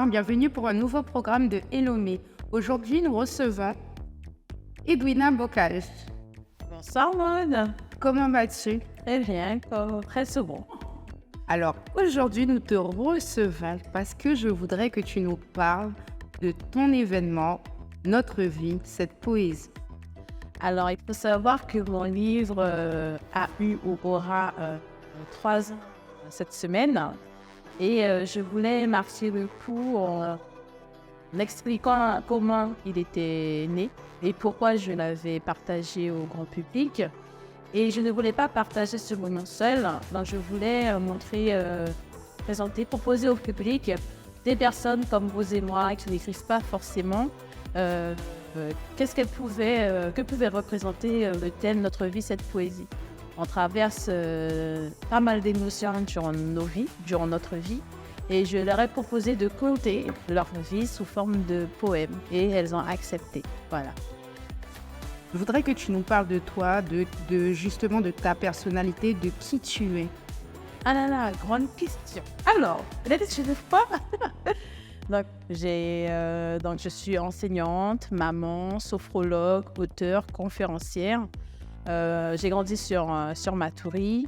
bienvenue pour un nouveau programme de Elomé. Aujourd'hui, nous recevons Edwina Bocage. Bonsoir, Maud. Comment vas-tu? Très bien, très second. Alors, aujourd'hui, nous te recevons parce que je voudrais que tu nous parles de ton événement, Notre vie, cette poésie. Alors, il faut savoir que mon livre a eu ou aura 3 ans cette semaine. Et je voulais marquer le coup en expliquant comment il était né et pourquoi je l'avais partagé au grand public. Et je ne voulais pas partager ce moment seul, donc je voulais montrer, présenter, proposer au public des personnes comme vous et moi qui n'écrivent pas forcément que pouvait représenter le thème Notre vie, cette poésie. On traverse pas mal d'émotions durant notre vie, et je leur ai proposé de conter leur vie sous forme de poèmes, et elles ont accepté. Voilà. Je voudrais que tu nous parles de toi, justement de ta personnalité, de qui tu es. Ah là là, grande question. Alors, peut-être que je ne sais pas. Donc, je suis enseignante, maman, sophrologue, auteure, conférencière. J'ai grandi sur Matoury.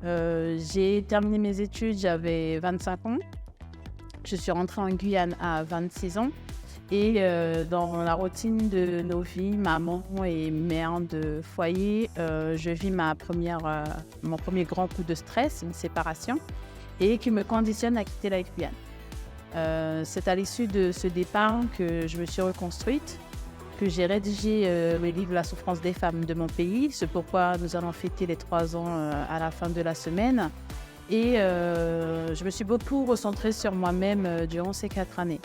J'ai terminé mes études, j'avais 25 ans. Je suis rentrée en Guyane à 26 ans. Et dans la routine de nos vies, maman et mère de foyer, je vis mon premier grand coup de stress, une séparation, et qui me conditionne à quitter la Guyane. C'est à l'issue de ce départ que je me suis reconstruite, que j'ai rédigé le livre La souffrance des femmes de mon pays, c'est pourquoi nous allons fêter les 3 ans à la fin de la semaine. Et je me suis beaucoup recentrée sur moi-même durant ces 4 années,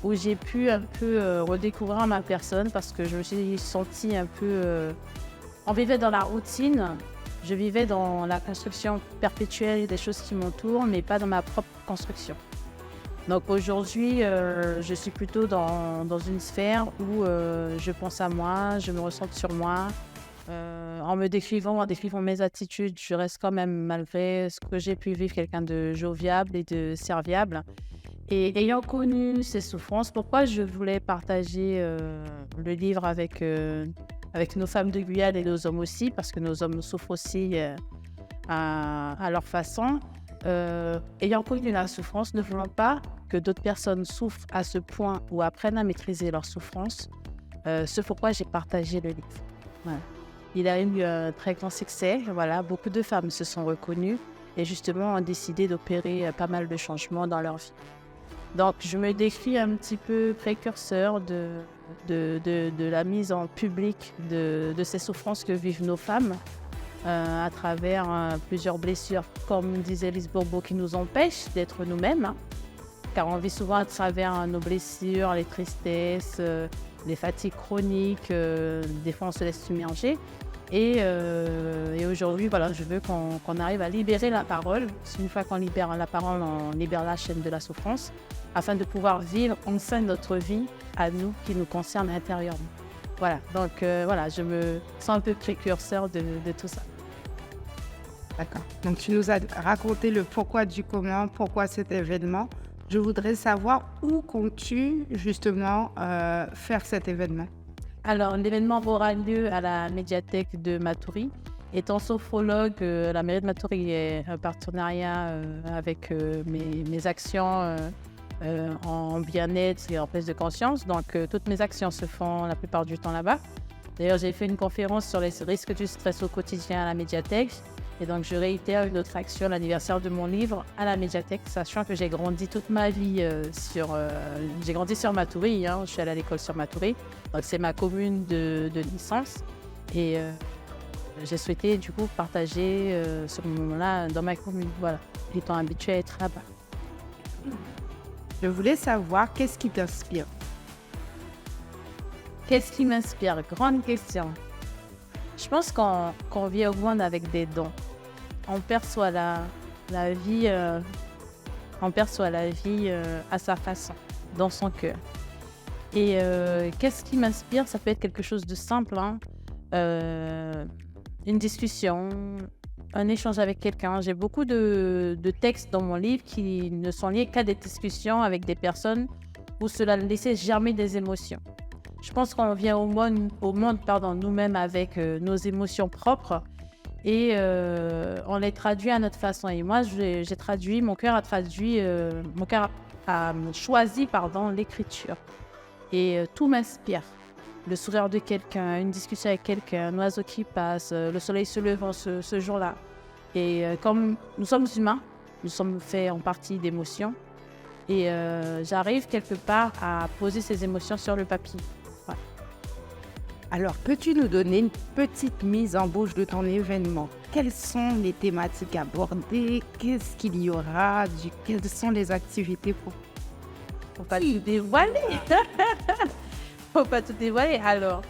où j'ai pu un peu redécouvrir ma personne, parce que je me suis sentie un peu... on vivait dans la routine, je vivais dans la construction perpétuelle des choses qui m'entourent, mais pas dans ma propre construction. Donc aujourd'hui, je suis plutôt dans une sphère où je pense à moi, je me ressens sur moi. En décrivant mes attitudes, je reste quand même, malgré ce que j'ai pu vivre, quelqu'un de joviable et de serviable. Et ayant connu ces souffrances, pourquoi je voulais partager le livre avec nos femmes de Guyane et nos hommes aussi, parce que nos hommes souffrent aussi à leur façon. Ayant connu la souffrance, ne voulant pas que d'autres personnes souffrent à ce point ou apprennent à maîtriser leur souffrance, c'est pourquoi j'ai partagé le livre. Voilà. Il a eu un très grand succès. Voilà. Beaucoup de femmes se sont reconnues et justement ont décidé d'opérer pas mal de changements dans leur vie. Donc, je me décris un petit peu précurseur de la mise en public de ces souffrances que vivent nos femmes à travers plusieurs blessures, comme disait Lise Bourbeau, qui nous empêchent d'être nous-mêmes, car on vit souvent à travers nos blessures, les tristesses, les fatigues chroniques, des fois on se laisse submerger. Et aujourd'hui, voilà, je veux qu'on arrive à libérer la parole. Une fois qu'on libère la parole, on libère la chaîne de la souffrance, afin de pouvoir vivre enfin notre vie à nous, qui nous concerne intérieurement. Voilà, donc voilà, je me sens un peu précurseur de tout ça. D'accord. Donc, tu nous as raconté le pourquoi du comment, pourquoi cet événement. Je voudrais savoir où comptes-tu justement faire cet événement? Alors, l'événement aura lieu à la médiathèque de Matoury. Étant sophrologue, la mairie de Matoury est un partenariat avec mes actions en bien-être et en prise de conscience. Donc, toutes mes actions se font la plupart du temps là-bas. D'ailleurs, j'ai fait une conférence sur les risques du stress au quotidien à la médiathèque. Et donc, je réitère une autre action, l'anniversaire de mon livre, à la médiathèque, sachant que j'ai grandi toute ma vie j'ai grandi sur Matoury, je suis allée à l'école sur Matoury. Donc, c'est ma commune de licence. Et j'ai souhaité, du coup, partager ce moment-là dans ma commune, voilà, étant habituée à être là-bas. Je voulais savoir qu'est-ce qui t'inspire. Qu'est-ce qui m'inspire? Grande question. Je pense qu'on vit au monde avec des dons. On perçoit la vie, à sa façon, dans son cœur. Et qu'est-ce qui m'inspire? Ça peut être quelque chose de simple, une discussion, un échange avec quelqu'un. J'ai beaucoup de textes dans mon livre qui ne sont liés qu'à des discussions avec des personnes où cela laissait germer des émotions. Je pense qu'on vient au monde nous-mêmes avec nos émotions propres et on les traduit à notre façon. Et moi, mon cœur a choisi l'écriture. Et tout m'inspire. Le sourire de quelqu'un, une discussion avec quelqu'un, un oiseau qui passe, le soleil se levant ce jour-là. Et comme nous sommes humains, nous sommes faits en partie d'émotions. Et j'arrive quelque part à poser ces émotions sur le papier. Ouais. Alors, peux-tu nous donner une petite mise en bouche de ton événement? Quelles sont les thématiques abordées? Qu'est-ce qu'il y aura? Quelles sont les activités pour... Faut pas tout dévoiler. Faut pas tout dévoiler. Alors,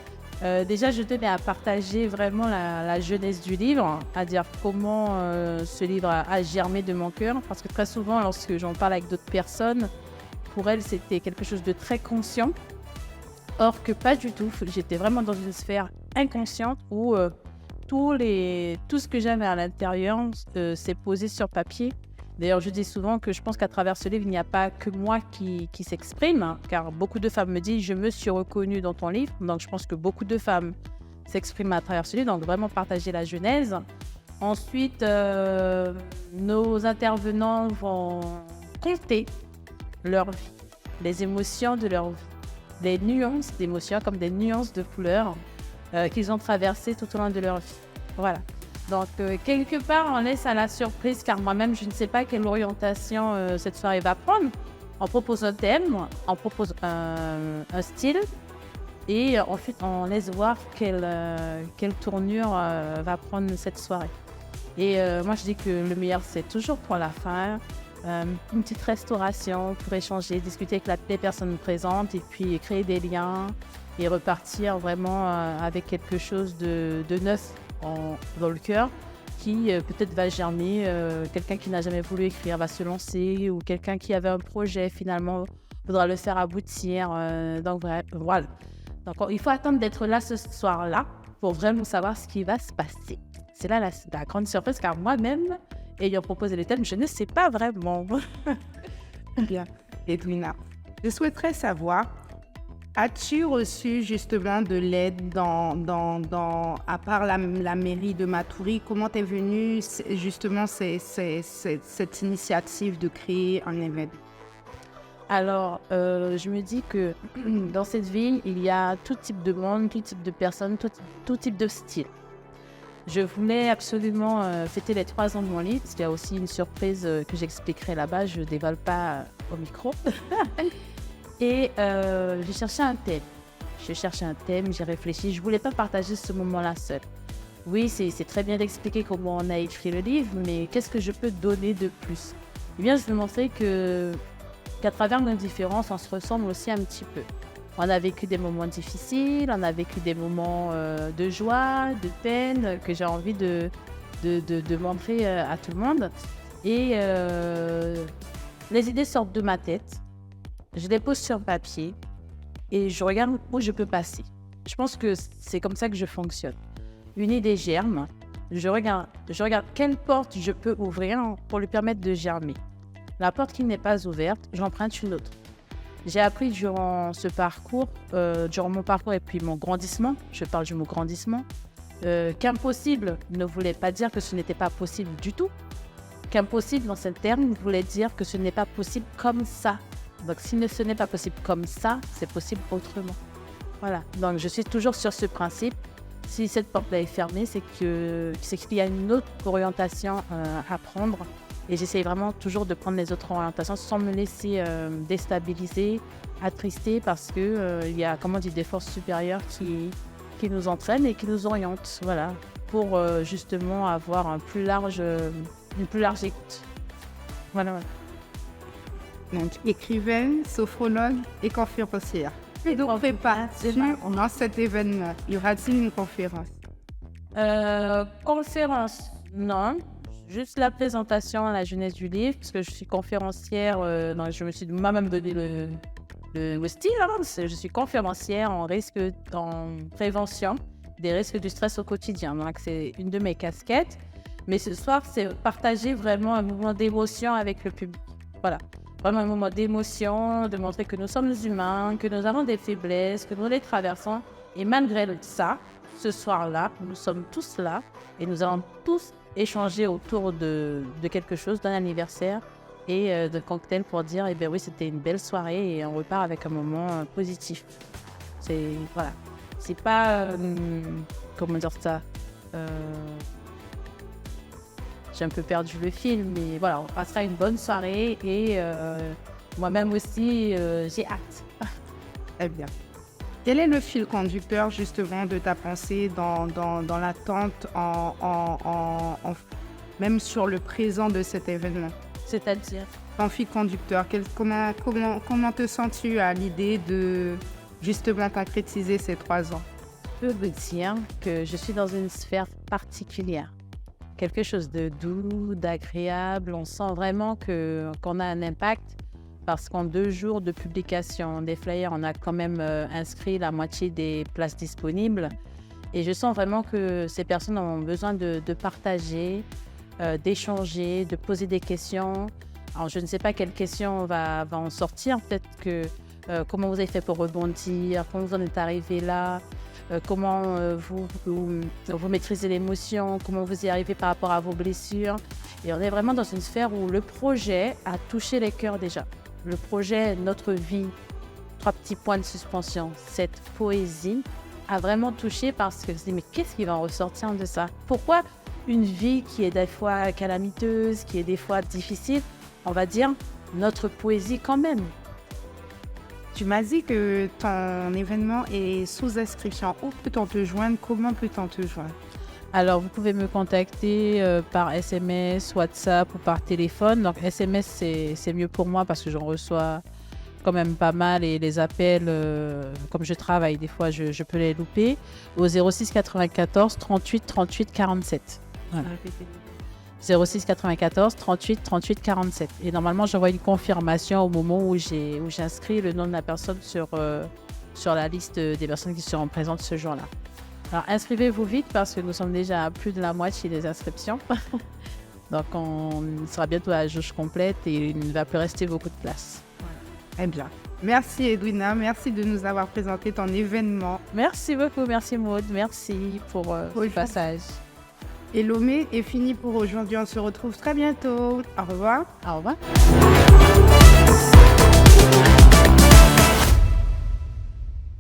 déjà, je tenais à partager vraiment la jeunesse du livre, à dire comment ce livre a germé de mon cœur. Parce que très souvent, lorsque j'en parle avec d'autres personnes, pour elles, c'était quelque chose de très conscient. Or que pas du tout. J'étais vraiment dans une sphère inconsciente où tout ce que j'avais à l'intérieur s'est posé sur papier. D'ailleurs, je dis souvent que je pense qu'à travers ce livre, il n'y a pas que moi qui s'exprime, hein, car beaucoup de femmes me disent « je me suis reconnue dans ton livre ». Donc, je pense que beaucoup de femmes s'expriment à travers ce livre, donc vraiment partager la genèse. Ensuite, nos intervenants vont compter leur vie, les émotions de leur vie, les nuances d'émotions comme des nuances de couleurs qu'ils ont traversées tout au long de leur vie. Voilà. Donc, quelque part, on laisse à la surprise, car moi-même, je ne sais pas quelle orientation cette soirée va prendre. On propose un thème, on propose un style, et ensuite, on laisse voir quelle tournure va prendre cette soirée. Et moi, je dis que le meilleur, c'est toujours pour la fin. Une petite restauration pour échanger, discuter avec les personnes présentes, et puis créer des liens, et repartir vraiment avec quelque chose de neuf dans le cœur qui peut-être va germer, quelqu'un qui n'a jamais voulu écrire va se lancer, ou quelqu'un qui avait un projet finalement voudra le faire aboutir. Donc voilà. Donc il faut attendre d'être là ce soir-là pour vraiment savoir ce qui va se passer. C'est là la grande surprise, car moi-même, ayant proposé les thèmes, je ne sais pas vraiment. Bien. Edwina, je souhaiterais savoir, as-tu reçu justement de l'aide à part la mairie de Matoury? Comment est venue justement cette initiative de créer un événement? Alors, je me dis que dans cette ville, il y a tout type de monde, tout type de personnes, tout type de style. Je voulais absolument fêter les 3 ans de mon livre, parce qu'il y a aussi une surprise que j'expliquerai là-bas, je ne dévoile pas au micro. Et j'ai cherché un thème. J'ai réfléchi. Je ne voulais pas partager ce moment-là seul. Oui, c'est très bien d'expliquer comment on a écrit le livre, mais qu'est-ce que je peux donner de plus? Eh bien, je veux montrer qu'à travers nos différences, on se ressemble aussi un petit peu. On a vécu des moments difficiles, on a vécu des moments de joie, de peine, que j'ai envie de montrer à tout le monde. Et les idées sortent de ma tête. Je les pose sur papier et je regarde où je peux passer. Je pense que c'est comme ça que je fonctionne. Une idée germe, je regarde quelle porte je peux ouvrir pour lui permettre de germer. La porte qui n'est pas ouverte, j'emprunte une autre. J'ai appris durant mon parcours et puis mon grandissement, je parle du mot grandissement, qu'impossible ne voulait pas dire que ce n'était pas possible du tout. Qu'impossible dans ce terme voulait dire que ce n'est pas possible comme ça. Donc, si ce n'est pas possible comme ça, c'est possible autrement. Voilà. Donc, je suis toujours sur ce principe. Si cette porte-là est fermée, c'est qu'il y a une autre orientation à prendre. Et j'essaye vraiment toujours de prendre les autres orientations sans me laisser déstabiliser, attrister, parce qu'il y a, comme on dit, des forces supérieures qui nous entraînent et qui nous orientent. Voilà. Pour justement avoir une plus large écoute. Voilà. Donc, écrivaine, sophrologue et conférencière. Et donc, on fait partie dans cet événement. Y aura-t-il une conférence? Conférence, non. Juste la présentation à la jeunesse du livre, parce que je suis conférencière. Je me suis moi-même donné le style. Hein, je suis conférencière en prévention des risques du stress au quotidien. Donc, c'est une de mes casquettes. Mais ce soir, c'est partager vraiment un moment d'émotion avec le public. Voilà, vraiment un moment d'émotion, de montrer que nous sommes humains, que nous avons des faiblesses, que nous les traversons. Et malgré ça, ce soir-là, nous sommes tous là et nous allons tous échanger autour de quelque chose, d'un anniversaire et de cocktail pour dire, eh bien oui, c'était une belle soirée et on repart avec un moment positif. Voilà. C'est pas, comment dire ça, j'ai un peu perdu le film, mais voilà, on passera une bonne soirée et moi-même aussi, j'ai hâte. Très bien. Quel est le fil conducteur justement de ta pensée dans l'attente, même sur le présent de cet événement? C'est-à-dire? Ton fil conducteur, comment te sens-tu à l'idée de justement concrétiser ces 3 ans? Je peux vous dire que je suis dans une sphère particulière. Quelque chose de doux, d'agréable. On sent vraiment qu'on a un impact parce qu'en 2 jours de publication des flyers, on a quand même inscrit la moitié des places disponibles. Et je sens vraiment que ces personnes ont besoin de partager, d'échanger, de poser des questions. Alors, je ne sais pas quelle question va en sortir. Peut-être que comment vous avez fait pour rebondir, comment vous en êtes arrivé là, comment vous maîtrisez l'émotion, comment vous y arrivez par rapport à vos blessures. Et on est vraiment dans une sphère où le projet a touché les cœurs déjà. Le projet, notre vie, 3 petits points de suspension, cette poésie a vraiment touché parce que je me dis, mais qu'est-ce qui va en ressortir de ça? Pourquoi une vie qui est des fois calamiteuse, qui est des fois difficile, on va dire notre poésie quand même? Tu m'as dit que ton événement est sous inscription. Où peut-on te joindre? Comment peut-on te joindre? Alors, vous pouvez me contacter par SMS, WhatsApp ou par téléphone. Donc, SMS, c'est mieux pour moi parce que j'en reçois quand même pas mal et les appels, comme je travaille, des fois, je peux les louper. Au 06 94 38 38 47. Voilà. 06 94 38 38 47. Et normalement, j'envoie une confirmation au moment où j'inscris le nom de la personne sur la liste des personnes qui seront présentes ce jour-là. Alors, inscrivez-vous vite parce que nous sommes déjà à plus de la moitié des inscriptions. Donc, on sera bientôt à la jauge complète et il ne va plus rester beaucoup de place. Voilà. Eh bien, merci Edwina, merci de nous avoir présenté ton événement. Merci beaucoup, merci Maud, merci pour ce passage. Et Lomé est fini pour aujourd'hui, on se retrouve très bientôt. Au revoir. Au revoir.